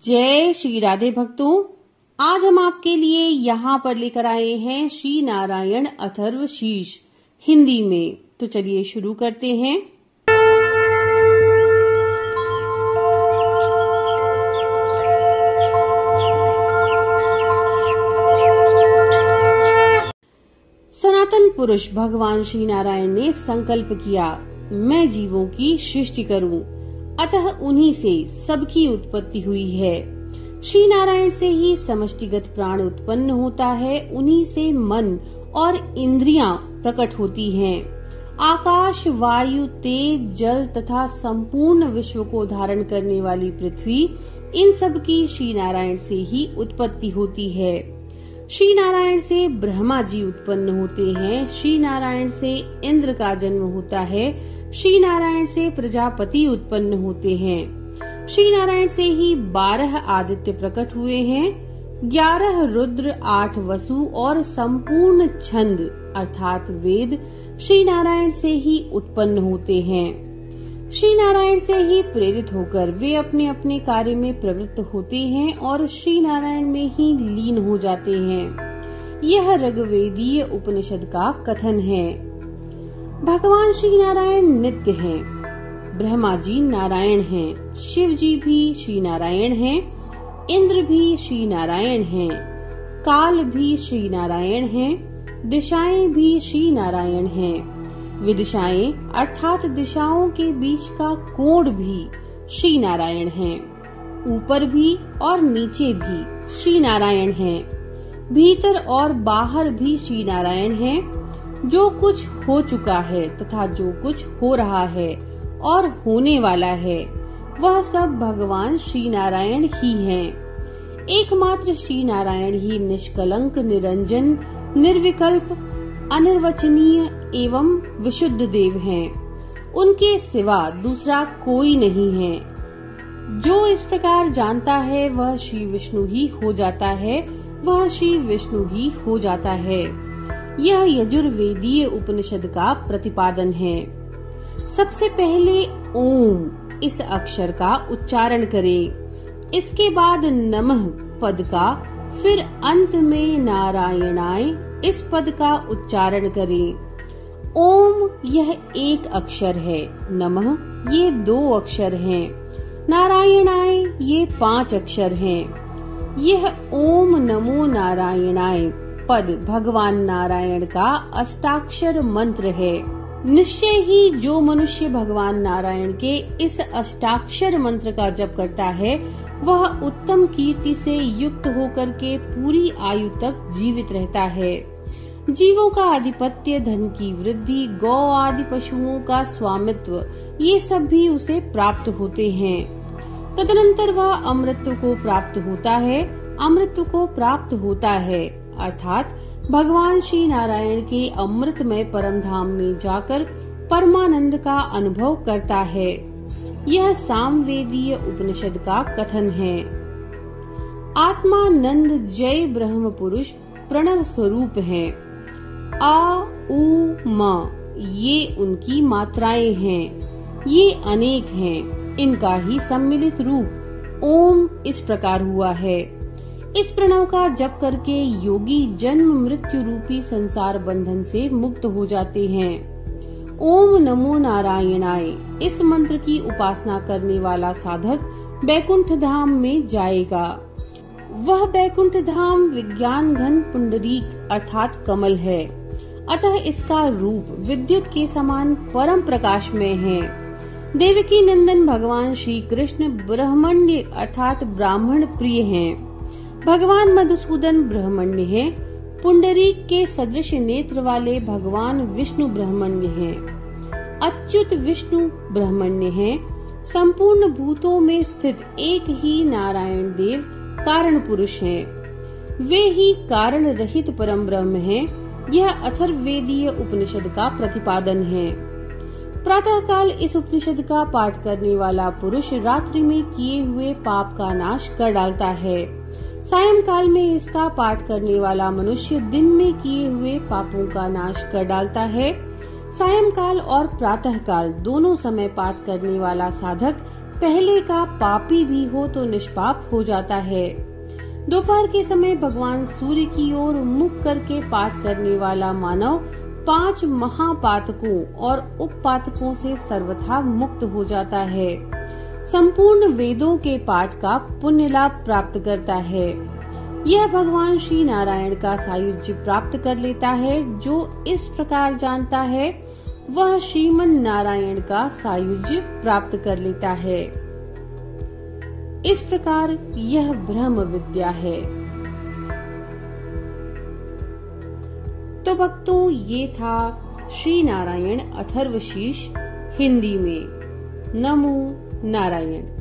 जय श्री राधे भक्तों, आज हम आपके लिए यहाँ पर लेकर आए हैं श्री नारायण अथर्व शीर्ष हिंदी में। तो चलिए शुरू करते हैं। सनातन पुरुष भगवान श्री नारायण ने संकल्प किया, मैं जीवों की सृष्टि करूं, अतः उन्हीं से सबकी उत्पत्ति हुई है। श्री नारायण से ही समष्टिगत प्राण उत्पन्न होता है, उन्हीं से मन और इंद्रियां प्रकट होती हैं। आकाश, वायु, तेज, जल तथा संपूर्ण विश्व को धारण करने वाली पृथ्वी, इन सब की श्री नारायण से ही उत्पत्ति होती है। श्री नारायण से ब्रह्मा जी उत्पन्न होते हैं, श्री नारायण से इंद्र का जन्म होता है, श्री नारायण से प्रजापति उत्पन्न होते हैं। श्री नारायण से ही 12 आदित्य प्रकट हुए हैं, 11 रुद्र, 8 वसु और संपूर्ण छंद अर्थात वेद श्री नारायण से ही उत्पन्न होते हैं। श्री नारायण से ही प्रेरित होकर वे अपने अपने कार्य में प्रवृत्त होते हैं और श्री नारायण में ही लीन हो जाते हैं। यह ऋग्वेदीय उपनिषद का कथन है। भगवान श्री नारायण नित्य हैं, ब्रह्मा जी नारायण हैं, शिव जी भी श्री नारायण हैं, इंद्र भी श्री नारायण हैं, काल भी श्री नारायण हैं, दिशाएं भी श्री नारायण हैं, विदिशाएं अर्थात दिशाओं के बीच का कोण भी श्री नारायण हैं, ऊपर भी और नीचे भी श्री नारायण हैं, भीतर और बाहर भी श्री नारायण हैं। जो कुछ हो चुका है तथा जो कुछ हो रहा है और होने वाला है, वह सब भगवान श्री नारायण ही हैं। एकमात्र श्री नारायण ही निष्कलंक, निरंजन, निर्विकल्प, अनिर्वचनीय एवं विशुद्ध देव हैं। उनके सिवा दूसरा कोई नहीं है। जो इस प्रकार जानता है वह श्री विष्णु ही हो जाता है, वह श्री विष्णु ही हो जाता है। यह यजुर्वेदीय उपनिषद का प्रतिपादन है। सबसे पहले ओम इस अक्षर का उच्चारण करें, इसके बाद नमः पद का, फिर अंत में नारायणाय इस पद का उच्चारण करें। ओम यह एक अक्षर है, नमः ये 2 अक्षर हैं, नारायणाय ये 5 अक्षर हैं। यह ओम नमो नारायणाय पद भगवान नारायण का अष्टाक्षर मंत्र है। निश्चय ही जो मनुष्य भगवान नारायण के इस अष्टाक्षर मंत्र का जप करता है, वह उत्तम कीर्ति से युक्त होकर के पूरी आयु तक जीवित रहता है। जीवों का आधिपत्य, धन की वृद्धि, गौ आदि पशुओं का स्वामित्व, ये सब भी उसे प्राप्त होते हैं। तदनंतर वह अमृत को प्राप्त होता है, अमृत को प्राप्त होता है अर्थात भगवान श्री नारायण के अमृतमय परम धाम में जाकर परमानंद का अनुभव करता है। यह सामवेदीय उपनिषद का कथन है। आत्मानंद जय ब्रह्म पुरुष प्रणव स्वरूप हैं। आ, उ, म ये उनकी मात्राएं हैं। ये अनेक हैं। इनका ही सम्मिलित रूप ओम इस प्रकार हुआ है। इस प्रणव का जप करके योगी जन्म मृत्यु रूपी संसार बंधन से मुक्त हो जाते हैं। ओम नमो नारायणाय इस मंत्र की उपासना करने वाला साधक बैकुंठ धाम में जाएगा। वह बैकुंठ धाम विज्ञान घन पुंडरीक अर्थात कमल है, अतः इसका रूप विद्युत के समान परम प्रकाश में है। देवकी नंदन भगवान श्री कृष्ण ब्रह्मण्य अर्थात ब्राह्मण प्रिय हैं। भगवान मधुसूदन ब्रह्मण्य हैं। पुंडरीक के सदृश नेत्र वाले भगवान विष्णु ब्रह्मण्य हैं। अच्युत विष्णु ब्रह्मण्य हैं। संपूर्ण भूतों में स्थित एक ही नारायण देव कारण पुरुष हैं। वे ही कारण रहित परम ब्रह्म हैं। यह अथर्ववेदीय उपनिषद का प्रतिपादन है। प्रातः काल इस उपनिषद का पाठ करने वाला पुरुष रात्रि में किए हुए पाप का नाश कर डालता है। सायंकाल में इसका पाठ करने वाला मनुष्य दिन में किए हुए पापों का नाश कर डालता है। सायंकाल और प्रातः काल दोनों समय पाठ करने वाला साधक पहले का पापी भी हो तो निष्पाप हो जाता है। दोपहर के समय भगवान सूर्य की ओर मुख करके पाठ करने वाला मानव 5 महापातकों और उपपातकों से सर्वथा मुक्त हो जाता है। संपूर्ण वेदों के पाठ का पुण्य लाभ प्राप्त करता है। यह भगवान श्री नारायण का सायुज्य प्राप्त कर लेता है। जो इस प्रकार जानता है वह श्रीमन नारायण का सायुज्य प्राप्त कर लेता है। इस प्रकार यह ब्रह्म विद्या है। तो भक्तों, ये था श्री नारायण अथर्वशीष हिंदी में। नमो नारायण।